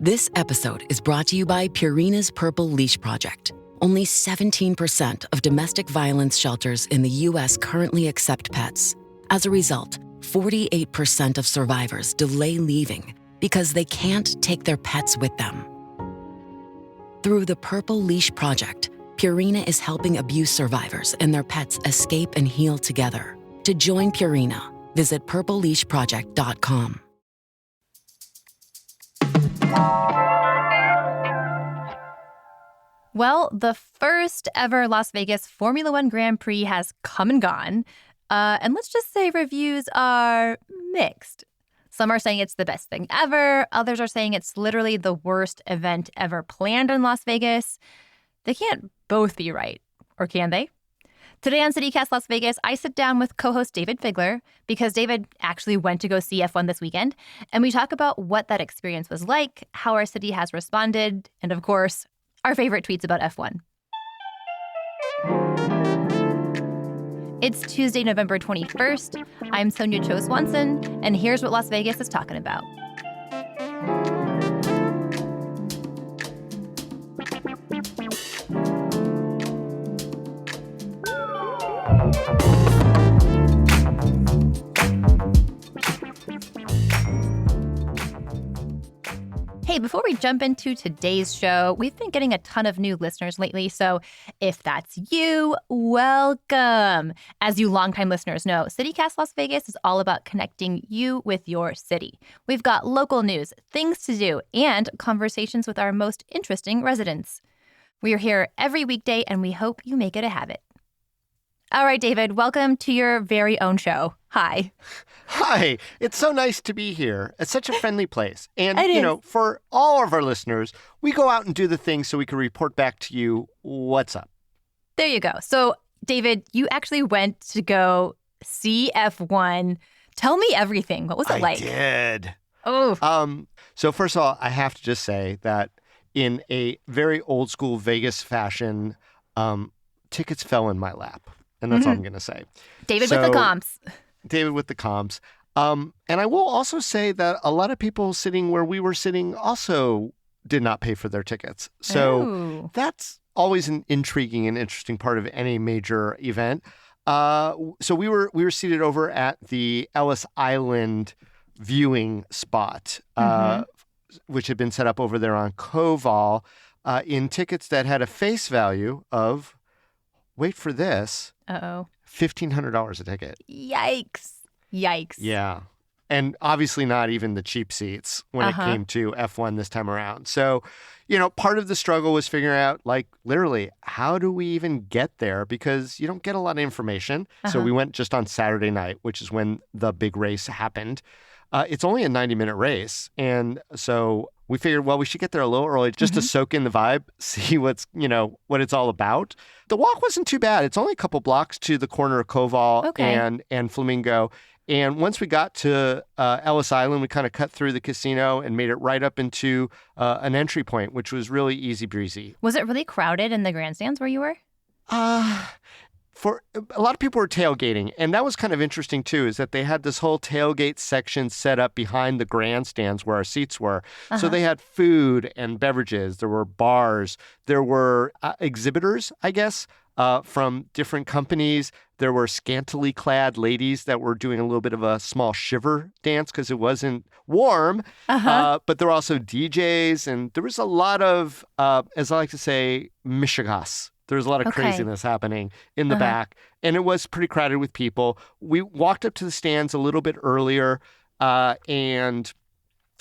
This episode is brought to you by Purina's Purple Leash Project. Only 17% of domestic violence shelters in the U.S. currently accept pets. As a result, 48% of survivors delay leaving because they can't take their pets with them. Through the Purple Leash Project, Purina is helping abuse survivors and their pets escape and heal together. To join Purina, visit purpleleashproject.com. Well, the first ever Las Vegas Formula One Grand Prix has come and gone. And let's just say reviews are mixed. Some are saying it's the best thing ever. Others are saying it's literally the worst event ever planned in Las Vegas. They can't both be right, or can they? Today on CityCast Las Vegas, I sit down with co-host Dayvid Figler because Dayvid actually went to go see F1 this weekend. And we talk about what that experience was like, how our city has responded, and of course, our favorite tweets about F1. It's Tuesday, November 21st. I'm Sonja Cho Swanson, and here's what Las Vegas is talking about. Hey, before we jump into today's show, we've been getting a ton of new listeners lately, so if that's you, welcome. As you longtime listeners know, CityCast Las Vegas is all about connecting you with your city. We've got local news, things to do, and conversations with our most interesting residents. We are here every weekday, and we hope you make it a habit. All right, Dayvid, welcome to your very own show. Hi. Hi. It's so nice to be here. It's such a friendly place. And, It is. for all of our listeners, we go out and do the things so we can report back to you what's up. There you go. So, Dayvid, you actually went to go see F1. Tell me everything. What was it like? I did. Oh. So first of all, I have to just say that in a very old school Vegas fashion, tickets fell in my lap. And that's all I'm going to say. Dayvid with the comps. Dayvid with the comps. And I will also say that a lot of people sitting where we were sitting also did not pay for their tickets. So that's always an intriguing and interesting part of any major event. So we were seated over at the Ellis Island viewing spot, which had been set up over there on Koval, in tickets that had a face value of, wait for this, $1,500 a ticket. Yikes. Yeah. And obviously not even the cheap seats when it came to F1 this time around. So, part of the struggle was figuring out, literally, how do we even get there? Because you don't get a lot of information. So we went just on Saturday night, which is when the big race happened. It's only a 90-minute race. And so we figured, well, we should get there a little early just to soak in the vibe, see what it's all about. The walk wasn't too bad. It's only a couple blocks to the corner of Koval and Flamingo. And once we got to Ellis Island, we kind of cut through the casino and made it right up into an entry point, which was really easy breezy. Was it really crowded in the grandstands where you were? For a lot of people were tailgating, and that was kind of interesting too, is that they had this whole tailgate section set up behind the grandstands where our seats were. So they had food and beverages. There were bars. There were exhibitors, I guess, from different companies. There were scantily clad ladies that were doing a little bit of a small shiver dance because it wasn't warm. But there were also DJs, and there was a lot of, as I like to say, mishigas. There was a lot of craziness happening in the back, and it was pretty crowded with people. We walked up to the stands a little bit earlier, and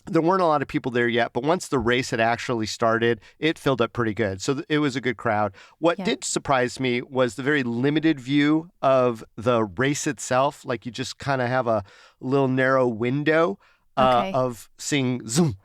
there weren't a lot of people there yet. But once the race had actually started, it filled up pretty good. So it was a good crowd. What did surprise me was the very limited view of the race itself. Like, you just kind of have a little narrow window of seeing zoom,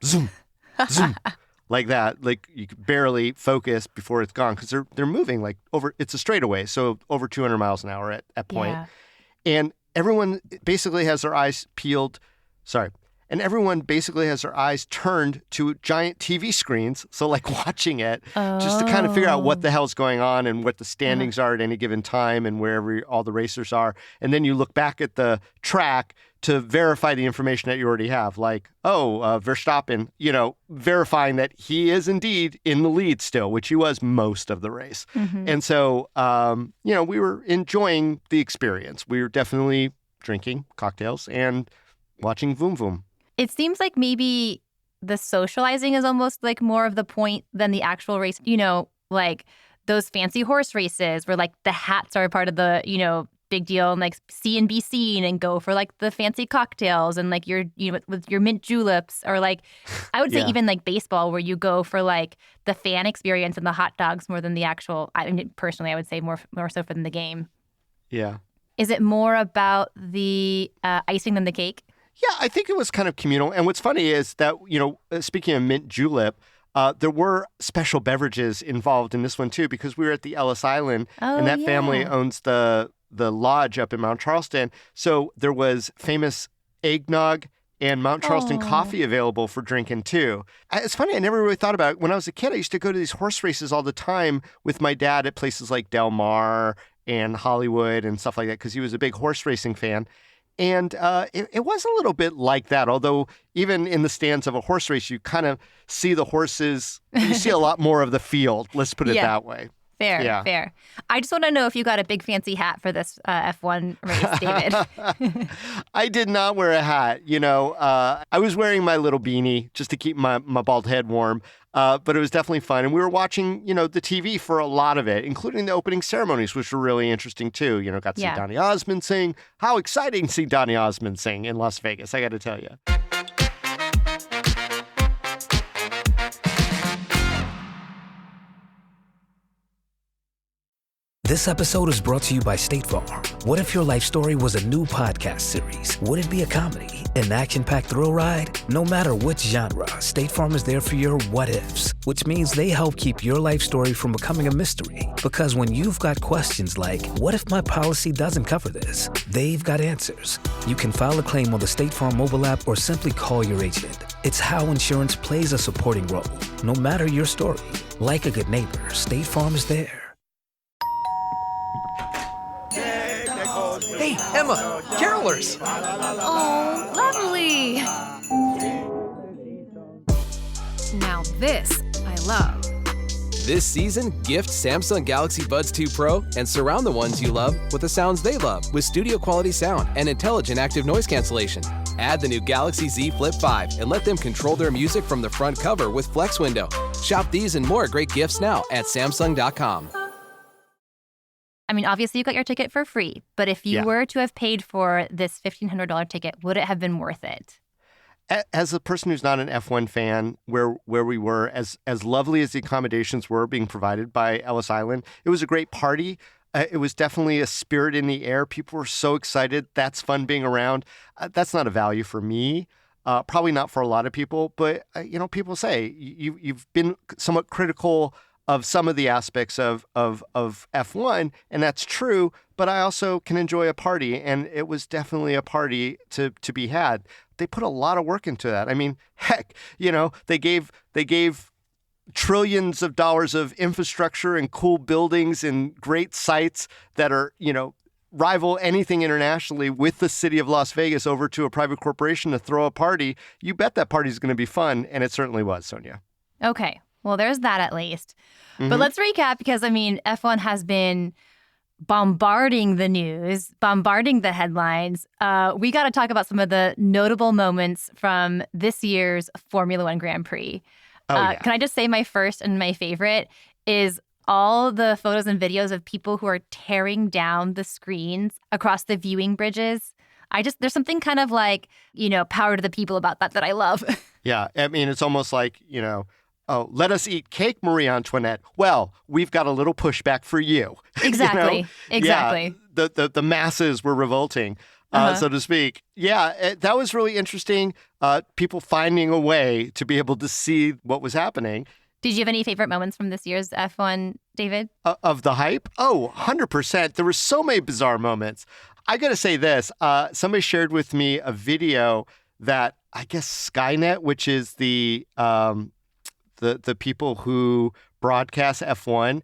zoom, zoom. Like that, like you could barely focus before it's gone because they're moving it's a straightaway, so over 200 miles an hour at point. And everyone basically has their eyes peeled. and everyone basically has their eyes turned to giant TV screens. So like watching it just to kind of figure out what the hell's going on and what the standings are at any given time and wherever all the racers are. And then you look back at the track to verify the information that you already have, like, Verstappen, verifying that he is indeed in the lead still, which he was most of the race. And so, we were enjoying the experience. We were definitely drinking cocktails and watching Vroom Vroom. It seems like maybe the socializing is almost like more of the point than the actual race. Like those fancy horse races where like the hats are a part of the, big deal, and like see and be seen and go for like the fancy cocktails and like your with your mint juleps, or like I would say even like baseball where you go for like the fan experience and the hot dogs more than the actual. I mean, personally, I would say more so than the game. Yeah. Is it more about the icing than the cake? Yeah, I think it was kind of communal. And what's funny is that, speaking of mint julep, there were special beverages involved in this one too, because we were at the Ellis Island, and that family owns the lodge up in Mount Charleston. So there was famous eggnog and Mount Charleston coffee available for drinking too. It's funny, I never really thought about it. When I was a kid, I used to go to these horse races all the time with my dad at places like Del Mar and Hollywood and stuff like that, because he was a big horse racing fan. And it was a little bit like that, although even in the stands of a horse race, you kind of see the horses, you see a lot more of the field, let's put it that way. Fair. I just want to know if you got a big fancy hat for this F1 race, David. I did not wear a hat. I was wearing my little beanie just to keep my bald head warm. But it was definitely fun. And we were watching, the TV for a lot of it, including the opening ceremonies, which were really interesting too. Got to see Donny Osmond sing. How exciting to see Donny Osmond sing in Las Vegas, I got to tell you. This episode is brought to you by State Farm. What if your life story was a new podcast series? Would it be a comedy, an action-packed thrill ride? No matter which genre, State Farm is there for your what-ifs, which means they help keep your life story from becoming a mystery. Because when you've got questions like, what if my policy doesn't cover this? They've got answers. You can file a claim on the State Farm mobile app or simply call your agent. It's how insurance plays a supporting role. No matter your story, like a good neighbor, State Farm is there. Hey, Emma, carolers! Oh, lovely! Now this I love. This season, gift Samsung Galaxy Buds 2 Pro and surround the ones you love with the sounds they love with studio quality sound and intelligent active noise cancellation. Add the new Galaxy Z Flip 5 and let them control their music from the front cover with Flex Window. Shop these and more great gifts now at Samsung.com. I mean, obviously you got your ticket for free, but if you were to have paid for this $1,500 ticket, would it have been worth it? As a person who's not an F1 fan, where we were, as lovely as the accommodations were being provided by Ellis Island, it was a great party. It was definitely a spirit in the air. People were so excited. That's fun being around. That's not a value for me. Probably not for a lot of people, but people say you've been somewhat critical of some of the aspects of F1, and that's true, but I also can enjoy a party, and it was definitely a party to be had. They put a lot of work into that. I mean, heck, they gave trillions of dollars of infrastructure and cool buildings and great sites that are, rival anything internationally with the city of Las Vegas over to a private corporation to throw a party. You bet that party's going to be fun, and it certainly was, Sonja. Okay. Well, there's that at least. But let's recap because, F1 has been bombarding the news, bombarding the headlines. We got to talk about some of the notable moments from this year's Formula One Grand Prix. Can I just say my first and my favorite is all the photos and videos of people who are tearing down the screens across the viewing bridges. There's something kind of like, power to the people about that I love. Yeah. It's almost like, oh, let us eat cake, Marie Antoinette. Well, we've got a little pushback for you. Exactly. Exactly. Yeah, the masses were revolting, so to speak. Yeah, that was really interesting. People finding a way to be able to see what was happening. Did you have any favorite moments from this year's F1, David? Of the hype? Oh, 100%. There were so many bizarre moments. I got to say this. Somebody shared with me a video that I guess Skynet, which is the people who broadcast F1,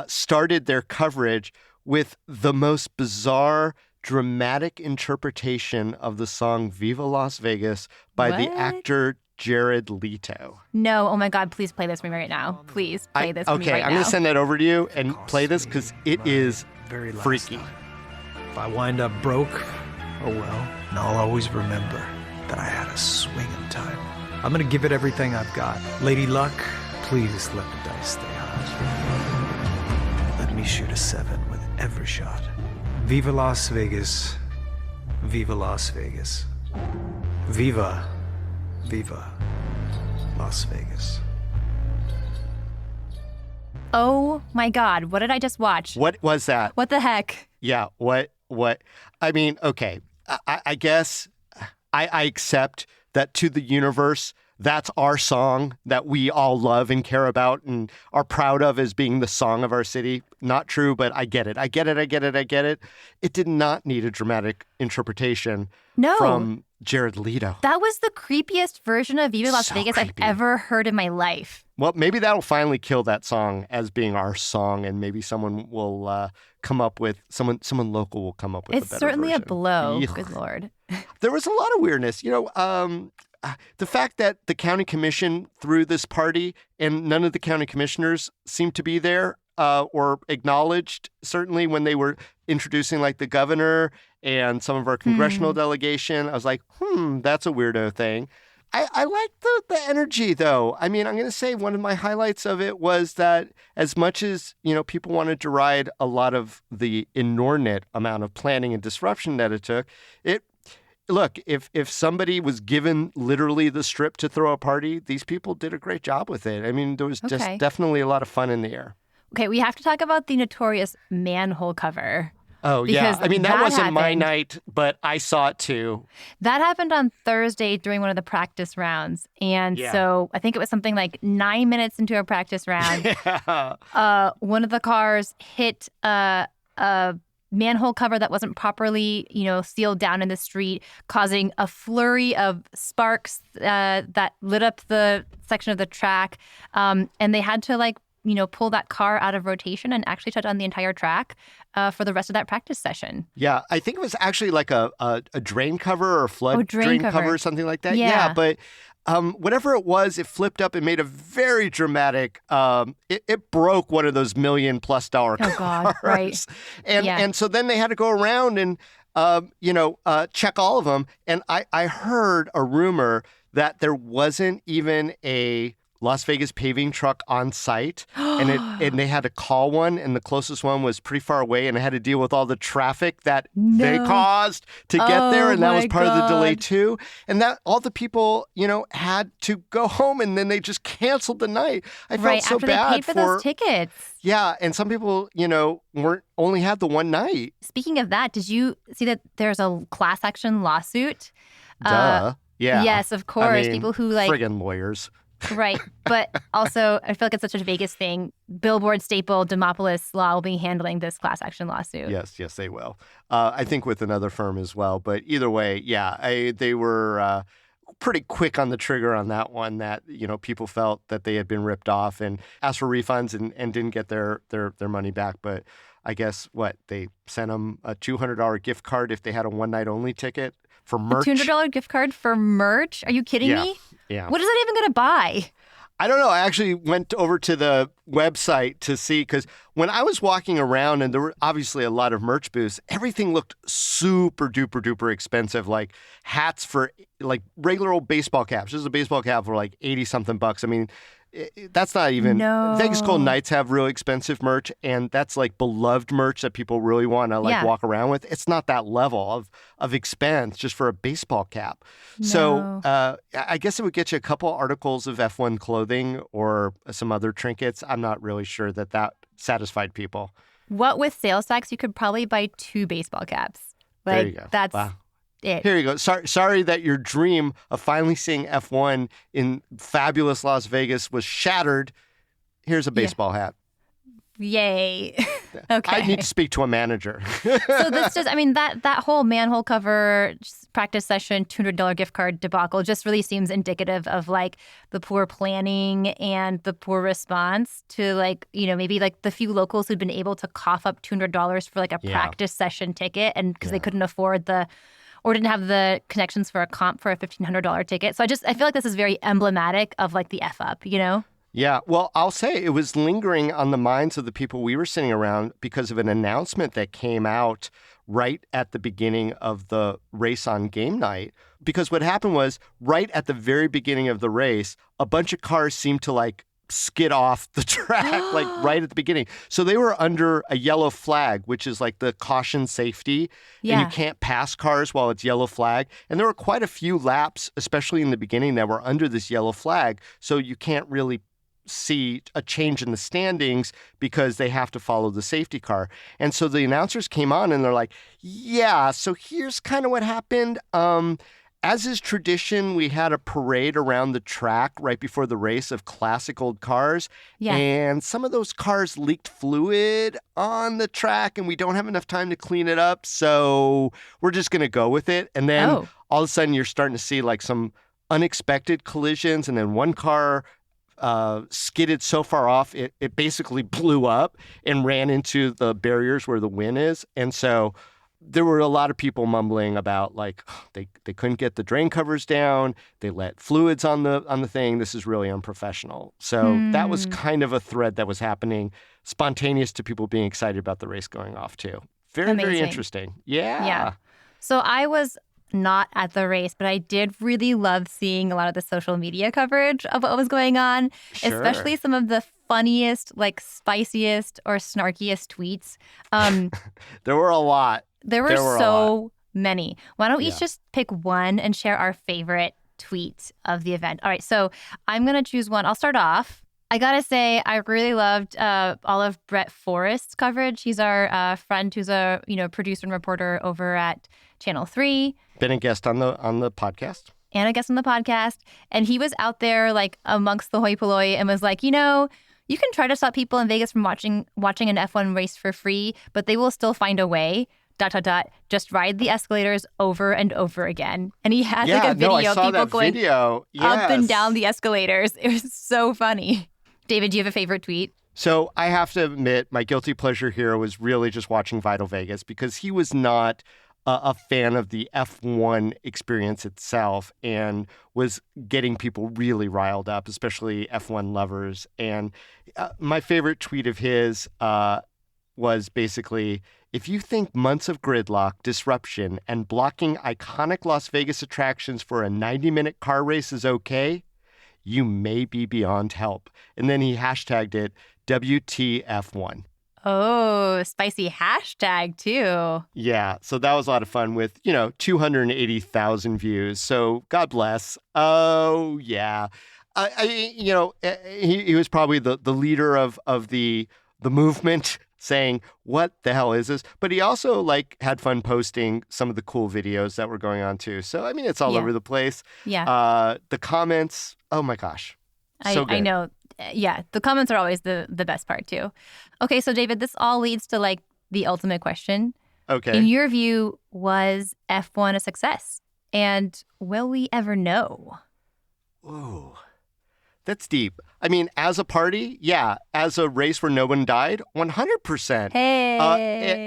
started their coverage with the most bizarre, dramatic interpretation of the song Viva Las Vegas by the actor Jared Leto. No, oh my God, please play this for me right now. Please play this for me right now. Okay, I'm going to send that over to you and play this because it is Very last freaky. time. If I wind up broke, oh well. And I'll always remember that I had a swinging time. I'm going to give it everything I've got. Lady Luck, please let the dice stay hot. Let me shoot a 7 with every shot. Viva Las Vegas. Viva Las Vegas. Viva Las Vegas. Oh my God, what did I just watch? What was that? What the heck? Yeah, what? I mean, okay, I guess I accept that To the Universe, that's our song that we all love and care about and are proud of as being the song of our city. Not true, but I get it. It did not need a dramatic interpretation from Jared Leto. That was the creepiest version of Viva Las Vegas creepy. I've ever heard in my life. Well, maybe that'll finally kill that song as being our song, and maybe someone will come up with someone local will come up with. It's a better certainly version. a blow. Yuck. Good Lord. There was a lot of weirdness, the fact that the county commission threw this party and none of the county commissioners seemed to be there or acknowledged, certainly when they were introducing like the governor and some of our congressional delegation. I was like, that's a weirdo thing. I liked the energy, though. I mean, I'm going to say one of my highlights of it was that as much as, people wanted to ride a lot of the inordinate amount of planning and disruption that it took, look, if somebody was given literally the strip to throw a party, these people did a great job with it. I mean, there was just definitely a lot of fun in the air. Okay, we have to talk about the notorious manhole cover. Oh, yeah. I mean, that wasn't my happened. night, but I saw it too. That happened on Thursday during one of the practice rounds. And so I think it was something like 9 minutes into a practice round. One of the cars hit a manhole cover that wasn't properly, sealed down in the street, causing a flurry of sparks that lit up the section of the track. And they had to pull that car out of rotation and actually shut down the entire track for the rest of that practice session. Yeah, I think it was actually like a drain cover or a flood drain cover or something like that. Yeah, but whatever it was, it flipped up and made a very dramatic, it broke one of those $1 million+ cars. Oh, God, right. And so then they had to go around and, check all of them. And I heard a rumor that there wasn't even a Las Vegas paving truck on site, and they had to call one, and the closest one was pretty far away, and I had to deal with all the traffic that they caused to get there, and that was part of the delay too. And that all the people, had to go home, and then they just canceled the night. I felt so after bad they paid for those tickets. Yeah, and some people, only had the one night. Speaking of that, did you see that there's a class action lawsuit? Duh. Yeah. Yes, of course. I mean, people who friggin' lawyers. Right. But also, I feel like it's such a Vegas thing. Billboard staple, Demopolis Law will be handling this class action lawsuit. Yes, they will. I think with another firm as well. But either way, they were pretty quick on the trigger on that one, that, people felt that they had been ripped off and asked for refunds and didn't get their money back. But I guess they sent them a $200 gift card if they had a one-night-only ticket for merch. A $200 gift card for merch? Are you kidding me? Yeah. What is that even going to buy? I don't know. I actually went over to the website to see, because when I was walking around and there were obviously a lot of merch booths, everything looked super duper duper expensive, like hats for like regular old baseball caps. This is a baseball cap for like 80 something bucks. I mean, that's not even. No. Vegas Golden Knights have really expensive merch, and that's like beloved merch that people really want to walk around with. It's not that level of expense just for a baseball cap. No. So I guess it would get you a couple articles of F1 clothing or some other trinkets. I'm not really sure that satisfied people. What with sales tax, you could probably buy 2 baseball caps. There you go. That's wow. it. Here you go. Sorry that your dream of finally seeing F1 in fabulous Las Vegas was shattered. Here's a baseball hat. Yay. Okay. I need to speak to a manager. So this just, I mean, that whole manhole cover practice session, $200 gift card debacle just really seems indicative of like the poor planning and the poor response to like, maybe like the few locals who'd been able to cough up $200 for like a practice session ticket and because they couldn't afford or didn't have the connections for a comp for a $1,500 ticket. So I feel like this is very emblematic of like the F up, Yeah, well, I'll say it was lingering on the minds of the people we were sitting around because of an announcement that came out right at the beginning of the race on game night. Because what happened was right at the very beginning of the race, a bunch of cars seemed to like skid off the track, like right at the beginning. So they were under a yellow flag, which is like the caution safety. Yeah. And you can't pass cars while it's yellow flag. And there were quite a few laps, especially in the beginning, that were under this yellow flag. So you can't really see a change in the standings because they have to follow the safety car. And so the announcers came on and they're like, yeah, so here's kind of what happened. As is tradition, we had a parade around the track right before the race of classic old cars. Yeah. And some of those cars leaked fluid on the track and we don't have enough time to clean it up. So we're just going to go with it. And then all of a sudden you're starting to see like some unexpected collisions. And then one car skidded so far off, it basically blew up and ran into the barriers where the win is. And so there were a lot of people mumbling about like they couldn't get the drain covers down. They let fluids on the thing. This is really unprofessional. So that was kind of a thread that was happening, spontaneous to people being excited about the race going off too. Very interesting. Yeah. So I was not at the race, but I did really love seeing a lot of the social media coverage of what was going on, especially some of the funniest, like spiciest or snarkiest tweets. There were a lot. There were so many. Why don't we each just pick one and share our favorite tweet of the event? All right, so I'm going to choose one. I'll start off. I got to say, I really loved all of Brett Forrest's coverage. He's our friend who's a producer and reporter over at Channel 3. Been a guest on the podcast. And a guest on the podcast. And he was out there like amongst the hoi polloi and was like, you can try to stop people in Vegas from watching an F1 race for free, but they will still find a way. ... Just ride the escalators over and over again. And he had like a video of people going up and down the escalators. It was so funny. David, do you have a favorite tweet? So I have to admit, my guilty pleasure here was really just watching Vital Vegas because he was not a fan of the F1 experience itself and was getting people really riled up, especially F1 lovers. And my favorite tweet of his was basically, if you think months of gridlock, disruption, and blocking iconic Las Vegas attractions for a 90-minute car race is okay, you may be beyond help. And then he hashtagged it WTF1. Oh, spicy hashtag too. Yeah, so that was a lot of fun with, 280,000 views. So God bless. Oh, yeah. He was probably the leader of the movement saying, what the hell is this? But he also had fun posting some of the cool videos that were going on too. So, it's all over the place. Yeah. The comments, oh my gosh. So good. I know. Yeah, the comments are always the best part too. Okay, so David, this all leads to the ultimate question. Okay. In your view, was F1 a success? And will we ever know? Ooh, that's deep. As a party, yeah. As a race where no one died, 100%. Hey.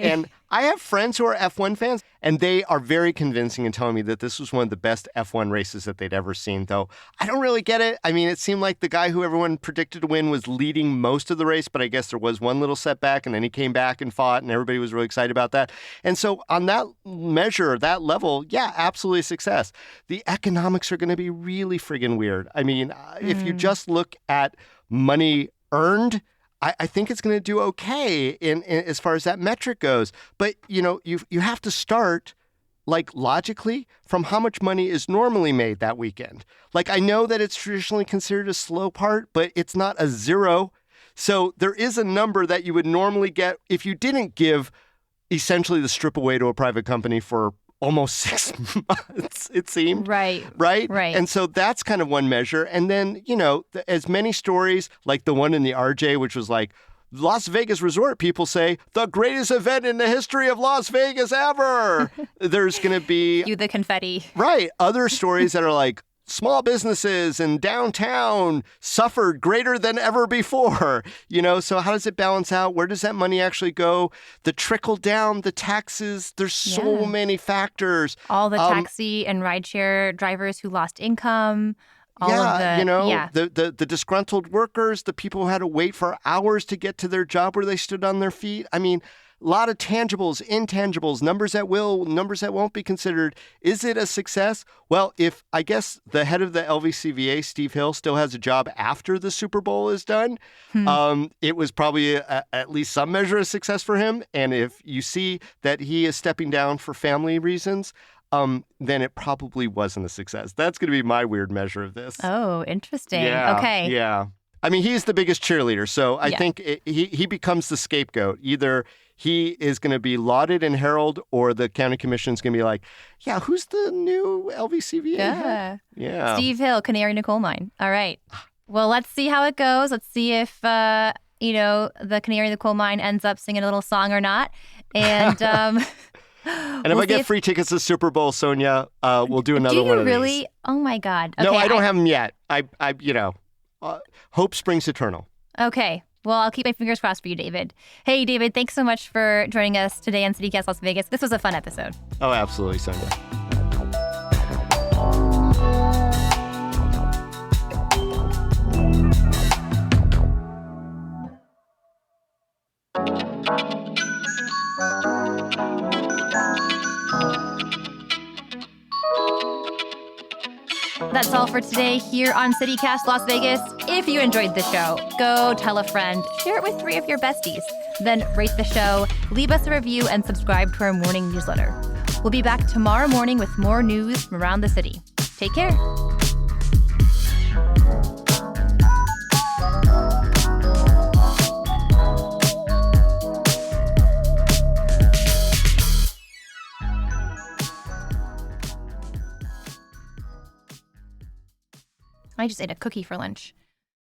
And I have friends who are F1 fans, and they are very convincing in telling me that this was one of the best F1 races that they'd ever seen, though I don't really get it. It seemed like the guy who everyone predicted to win was leading most of the race, but I guess there was one little setback, and then he came back and fought, and everybody was really excited about that. And so on that measure, that level, yeah, absolutely a success. The economics are going to be really friggin' weird. If you just look at money earned, I think it's going to do okay in as far as that metric goes. But, you have to start, logically from how much money is normally made that weekend. I know that it's traditionally considered a slow part, but it's not a zero. So there is a number that you would normally get if you didn't give essentially the strip away to a private company for almost 6 months, it seemed. Right. And so that's kind of one measure. And then, as many stories like the one in the RJ, which was Las Vegas resort people say, the greatest event in the history of Las Vegas ever. There's going to be... You the confetti. Right. Other stories that are like, small businesses in downtown suffered greater than ever before. So how does it balance out? Where does that money actually go? The trickle down, the taxes, there's so many factors. All the taxi and rideshare drivers who lost income. The disgruntled workers, the people who had to wait for hours to get to their job where they stood on their feet. I mean, a lot of tangibles, intangibles, numbers that will, numbers that won't be considered. Is it a success? Well, if I guess the head of the LVCVA, Steve Hill, still has a job after the Super Bowl is done, it was probably at least some measure of success for him. And if you see that he is stepping down for family reasons, then it probably wasn't a success. That's going to be my weird measure of this. Oh, interesting. Yeah, okay. Yeah. I mean, he's the biggest cheerleader. So I think he becomes the scapegoat. Either he is going to be lauded and heralded, or the county commission is going to be like, yeah, who's the new LVCVA head? Yeah. Steve Hill, Canary in a Coal Mine. All right. Well, let's see how it goes. Let's see if, the Canary in the Coal Mine ends up singing a little song or not. And... And if I get free tickets to Super Bowl, Sonja, we'll do another one of these. Do you really? Oh, my God. Okay, no, I don't have them yet. Hope springs eternal. Okay. Well, I'll keep my fingers crossed for you, Dayvid. Hey, Dayvid, thanks so much for joining us today on CityCast Las Vegas. This was a fun episode. Oh, absolutely, Sonja. That's all for today here on CityCast Las Vegas. If you enjoyed the show, go tell a friend, share it with 3 of your besties. Then rate the show, leave us a review, and subscribe to our morning newsletter. We'll be back tomorrow morning with more news from around the city. Take care. I just ate a cookie for lunch.